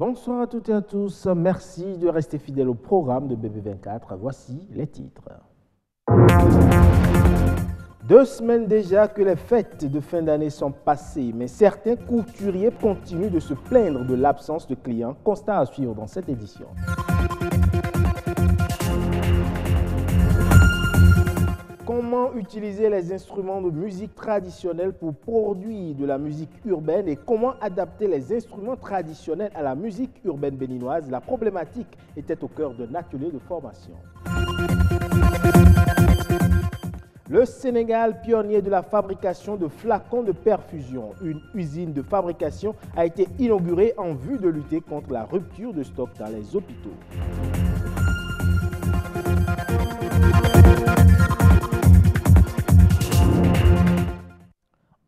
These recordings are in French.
Bonsoir à toutes et à tous. Merci de rester fidèles au programme de BB24. Voici les titres. 2 semaines déjà que les fêtes de fin d'année sont passées, mais certains couturiers continuent de se plaindre de l'absence de clients. Constat à suivre dans cette édition. Comment utiliser les instruments de musique traditionnelle pour produire de la musique urbaine et comment adapter les instruments traditionnels à la musique urbaine béninoise? La problématique était au cœur d'un atelier de formation. Le Sénégal, pionnier de la fabrication de flacons de perfusion. Une usine de fabrication a été inaugurée en vue de lutter contre la rupture de stock dans les hôpitaux.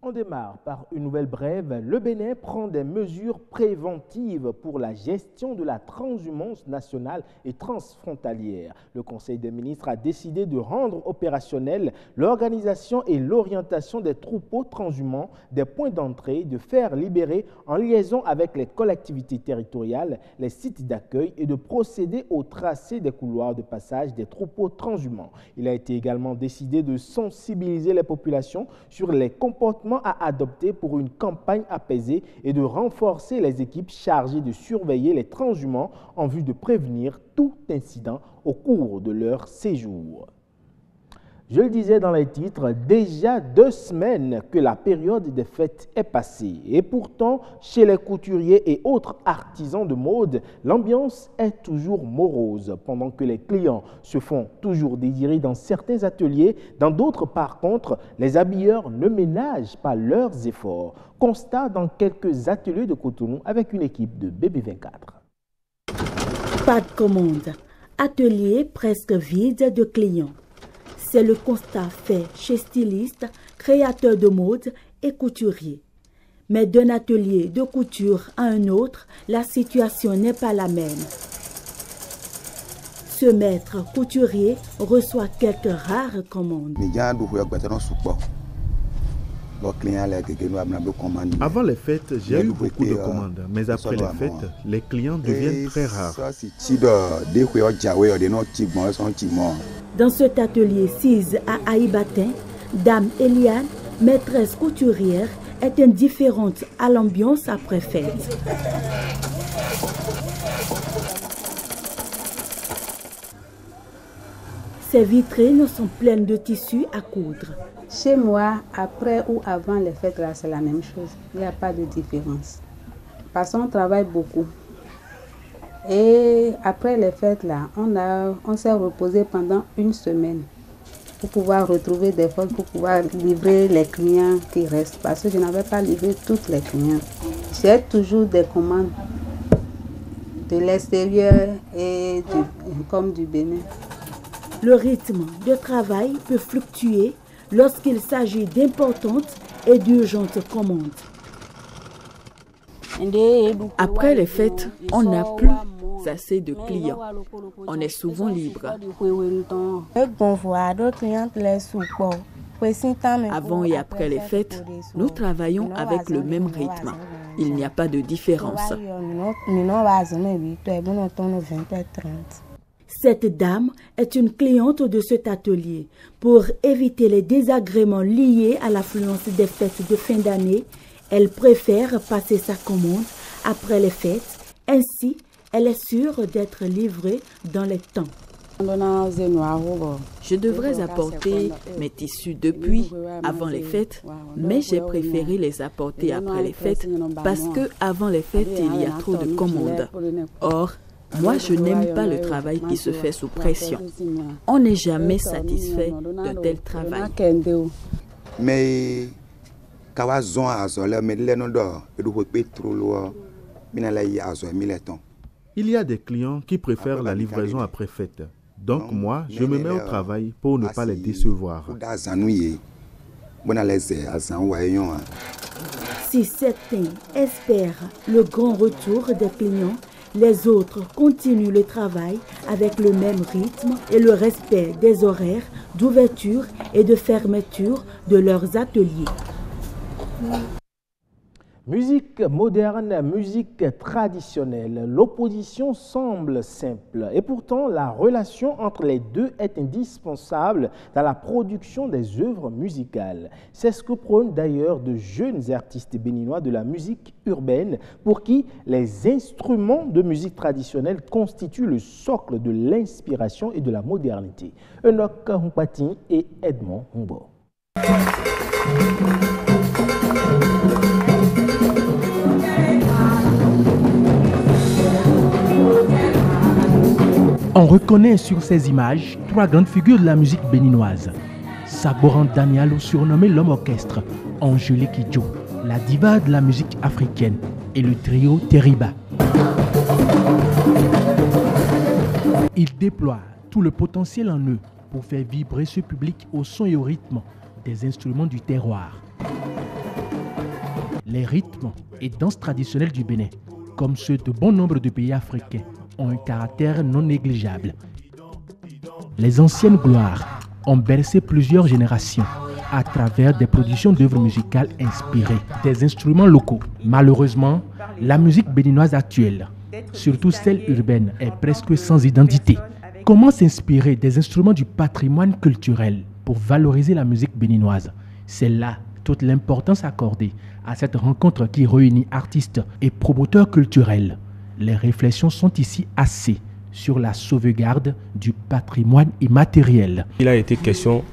On démarre par une nouvelle brève. Le Bénin prend des mesures préventives pour la gestion de la transhumance nationale et transfrontalière. Le Conseil des ministres a décidé de rendre opérationnelle l'organisation et l'orientation des troupeaux transhumants, des points d'entrée, de faire libérer en liaison avec les collectivités territoriales, les sites d'accueil et de procéder au tracé des couloirs de passage des troupeaux transhumants. Il a été également décidé de sensibiliser les populations sur les comportements à adopter pour une campagne apaisée et de renforcer les équipes chargées de surveiller les transhumants en vue de prévenir tout incident au cours de leur séjour. Je le disais dans les titres, déjà 2 semaines que la période des fêtes est passée. Et pourtant, chez les couturiers et autres artisans de mode, l'ambiance est toujours morose. Pendant que les clients se font toujours désirer dans certains ateliers, dans d'autres, par contre, les habilleurs ne ménagent pas leurs efforts. Constat dans quelques ateliers de Cotonou avec une équipe de BB24. Pas de commande. Atelier presque vide de clients. C'est le constat fait chez stylistes, créateurs de mode et couturiers. Mais d'un atelier de couture à un autre, la situation n'est pas la même. Ce maître couturier reçoit quelques rares commandes. Avant les fêtes, j'ai eu beaucoup de commandes, mais après les fêtes, les clients deviennent très rares. Dans cet atelier 6 à Aïbatin, Dame Eliane, maîtresse couturière, est indifférente à l'ambiance après fête. Ces vitrines sont pleines de tissus à coudre. Chez moi, après ou avant les fêtes, là, c'est la même chose. Il n'y a pas de différence. Parce qu'on travaille beaucoup. Et après les fêtes, là, on s'est reposé pendant 1 semaine pour pouvoir retrouver des forces, pour pouvoir livrer les clients qui restent. Parce que je n'avais pas livré tous les clients. J'ai toujours des commandes de l'extérieur et comme du Bénin. Le rythme de travail peut fluctuer lorsqu'il s'agit d'importantes et d'urgentes commandes. Après les fêtes, on n'a plus assez de clients. On est souvent libre. Avant et après les fêtes, nous travaillons avec le même rythme. Il n'y a pas de différence. Cette dame est une cliente de cet atelier. Pour éviter les désagréments liés à l'affluence des fêtes de fin d'année, elle préfère passer sa commande après les fêtes. Ainsi, elle est sûre d'être livrée dans les temps. Je devrais apporter mes tissus depuis avant les fêtes, mais j'ai préféré les apporter après les fêtes parce que avant les fêtes, il y a trop de commandes. Or, moi, je n'aime pas le travail qui se fait sous pression. On n'est jamais satisfait d'un tel travail. Mais il y a des clients qui préfèrent la livraison après fête. Donc moi, je me mets au travail pour ne pas les décevoir. Si certains espèrent le grand retour des clients, les autres continuent le travail avec le même rythme et le respect des horaires d'ouverture et de fermeture de leurs ateliers. Musique moderne, musique traditionnelle, l'opposition semble simple et pourtant la relation entre les deux est indispensable dans la production des œuvres musicales. C'est ce que prônent d'ailleurs de jeunes artistes béninois de la musique urbaine pour qui les instruments de musique traditionnelle constituent le socle de l'inspiration et de la modernité. Enoch Humpati et Edmond Humbo. On reconnaît sur ces images trois grandes figures de la musique béninoise. Saboran Danialo, surnommé l'homme orchestre, Angélique Kidjo, la diva de la musique africaine, et le trio Teriba. Ils déploient tout le potentiel en eux pour faire vibrer ce public au son et au rythme des instruments du terroir. Les rythmes et danses traditionnelles du Bénin, comme ceux de bon nombre de pays africains, ont un caractère non négligeable. Les anciennes gloires ont bercé plusieurs générations à travers des productions d'œuvres musicales inspirées des instruments locaux. Malheureusement, la musique béninoise actuelle, surtout celle urbaine, est presque sans identité. Comment s'inspirer des instruments du patrimoine culturel pour valoriser la musique béninoise? C'est là toute l'importance accordée à cette rencontre qui réunit artistes et promoteurs culturels. Les réflexions sont ici assez sur la sauvegarde du patrimoine immatériel. Il a été question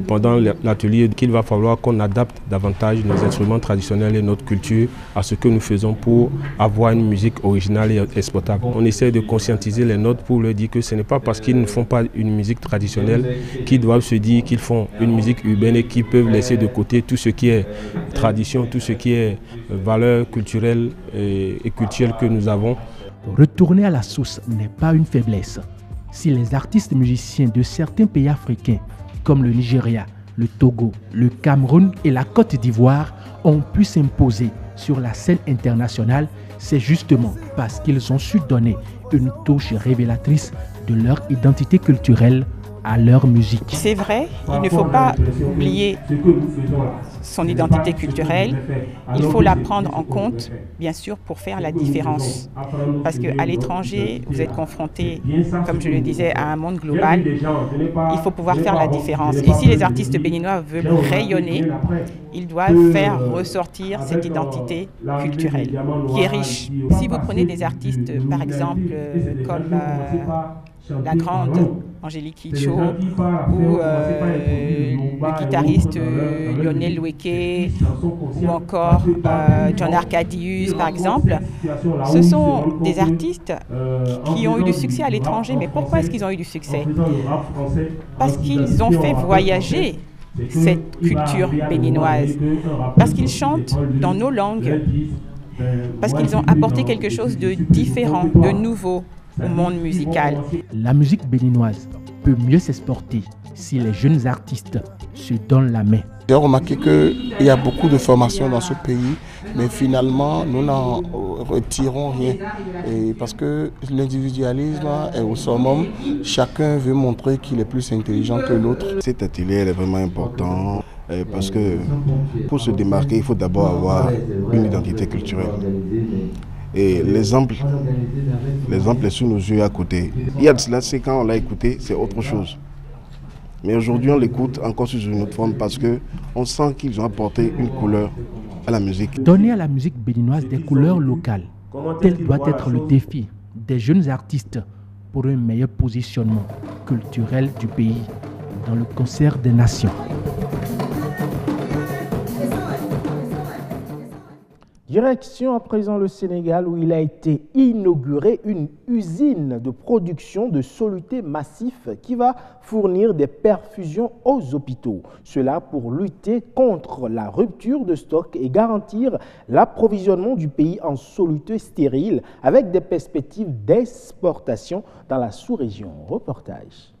pendant l'atelier qu'il va falloir qu'on adapte davantage nos instruments traditionnels et notre culture à ce que nous faisons pour avoir une musique originale et exportable. On essaie de conscientiser les nôtres pour leur dire que ce n'est pas parce qu'ils ne font pas une musique traditionnelle qu'ils doivent se dire qu'ils font une musique urbaine et qu'ils peuvent laisser de côté tout ce qui est tradition, tout ce qui est valeur culturelle et culturelle que nous avons. Retourner à la source n'est pas une faiblesse. Si les artistes musiciens de certains pays africains, comme le Nigeria, le Togo, le Cameroun et la Côte d'Ivoire, ont pu s'imposer sur la scène internationale, c'est justement parce qu'ils ont su donner une touche révélatrice de leur identité culturelle à leur musique. C'est vrai, il ne faut pas oublier son identité culturelle, il faut la prendre en compte, bien sûr, pour faire la différence. Parce qu'à l'étranger, vous êtes confronté, comme je le disais, à un monde global, il faut pouvoir faire la différence. Et si les artistes béninois veulent rayonner, ils doivent faire ressortir cette identité culturelle, qui est riche. Si vous prenez des artistes, par exemple, comme la grande Angélique Kidjo ou le guitariste Lionel Loueke ou encore John Arcadius par exemple, ce sont des artistes qui ont eu du succès à l'étranger. Mais pourquoi est-ce qu'ils ont eu du succès? Parce qu'ils ont fait voyager cette culture béninoise, parce qu'ils chantent dans nos langues, parce qu'ils ont apporté quelque chose de différent, de nouveau au monde musical. La musique béninoise peut mieux s'exporter si les jeunes artistes se donnent la main. J'ai remarqué qu'il y a beaucoup de formations dans ce pays, mais finalement, nous n'en retirons rien. Et parce que l'individualisme est au summum, chacun veut montrer qu'il est plus intelligent que l'autre. Cet atelier est vraiment important parce que pour se démarquer, il faut d'abord avoir une identité culturelle. Et l'exemple est sous nos yeux à côté. Il y a de cela, c'est quand on l'a écouté, c'est autre chose. Mais aujourd'hui, on l'écoute encore sous une autre forme parce qu'on sent qu'ils ont apporté une couleur à la musique. Donner à la musique béninoise des couleurs locales, tel doit être le défi des jeunes artistes pour un meilleur positionnement culturel du pays dans le concert des nations. Direction à présent le Sénégal où il a été inauguré une usine de production de solutés massifs qui va fournir des perfusions aux hôpitaux. Cela pour lutter contre la rupture de stock et garantir l'approvisionnement du pays en solutés stériles avec des perspectives d'exportation dans la sous-région. Reportage.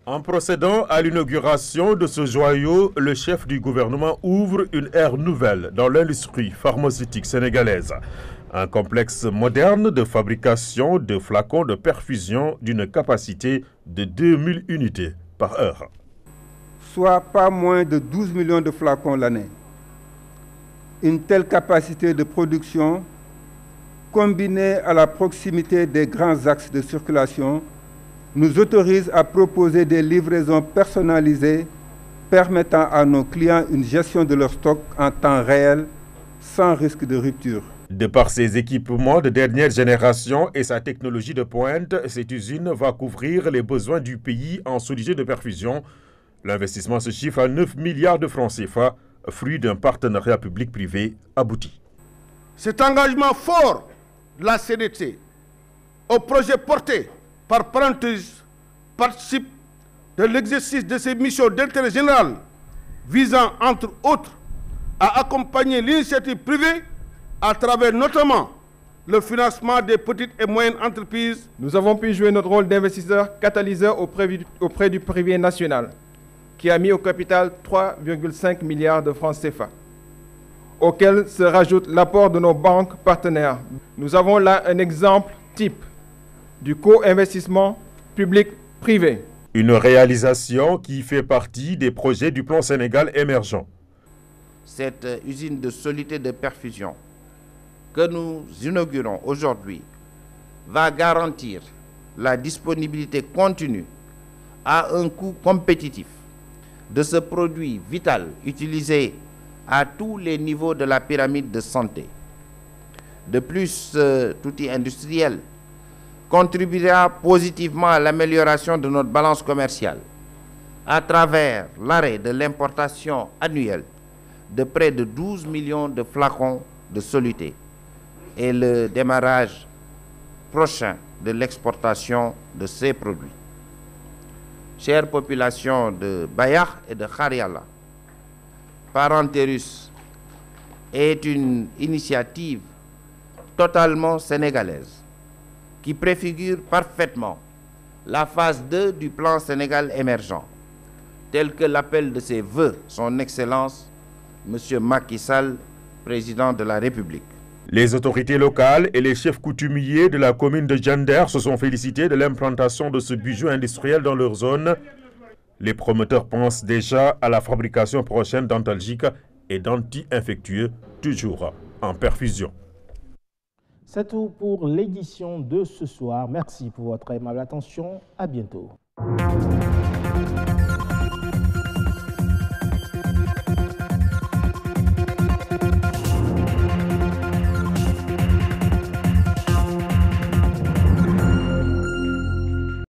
En procédant à l'inauguration de ce joyau, le chef du gouvernement ouvre une ère nouvelle dans l'industrie pharmaceutique sénégalaise. Un complexe moderne de fabrication de flacons de perfusion d'une capacité de 2000 unités par heure. Soit pas moins de 12 millions de flacons l'année. Une telle capacité de production, combinée à la proximité des grands axes de circulation, nous autorise à proposer des livraisons personnalisées permettant à nos clients une gestion de leur stock en temps réel sans risque de rupture. De par ses équipements de dernière génération et sa technologie de pointe, cette usine va couvrir les besoins du pays en solutions de perfusion. L'investissement se chiffre à 9 milliards de francs CFA, fruit d'un partenariat public-privé abouti. Cet engagement fort de la CDT au projet porté par Parentis participe de l'exercice de ses missions d'intérêt général visant, entre autres, à accompagner l'initiative privée à travers notamment le financement des petites et moyennes entreprises. Nous avons pu jouer notre rôle d'investisseur catalyseur auprès du privé national, qui a mis au capital 3,5 milliards de francs CFA, auquel se rajoute l'apport de nos banques partenaires. Nous avons là un exemple type du co-investissement public-privé. Une réalisation qui fait partie des projets du plan Sénégal émergent. Cette usine de soluté de perfusion que nous inaugurons aujourd'hui va garantir la disponibilité continue à un coût compétitif de ce produit vital utilisé à tous les niveaux de la pyramide de santé. De plus, cet outil industriel contribuera positivement à l'amélioration de notre balance commerciale à travers l'arrêt de l'importation annuelle de près de 12 millions de flacons de soluté et le démarrage prochain de l'exportation de ces produits. Chère population de Bayah et de Khariala, Parenterus est une initiative totalement sénégalaise qui préfigure parfaitement la phase 2 du plan Sénégal émergent, tel que l'appelle de ses vœux son Excellence, M. Macky Sall, président de la République. Les autorités locales et les chefs coutumiers de la commune de Diender se sont félicités de l'implantation de ce bijou industriel dans leur zone. Les promoteurs pensent déjà à la fabrication prochaine d'antalgiques et d'anti-infectieux, toujours en perfusion. C'est tout pour l'édition de ce soir. Merci pour votre aimable attention. À bientôt.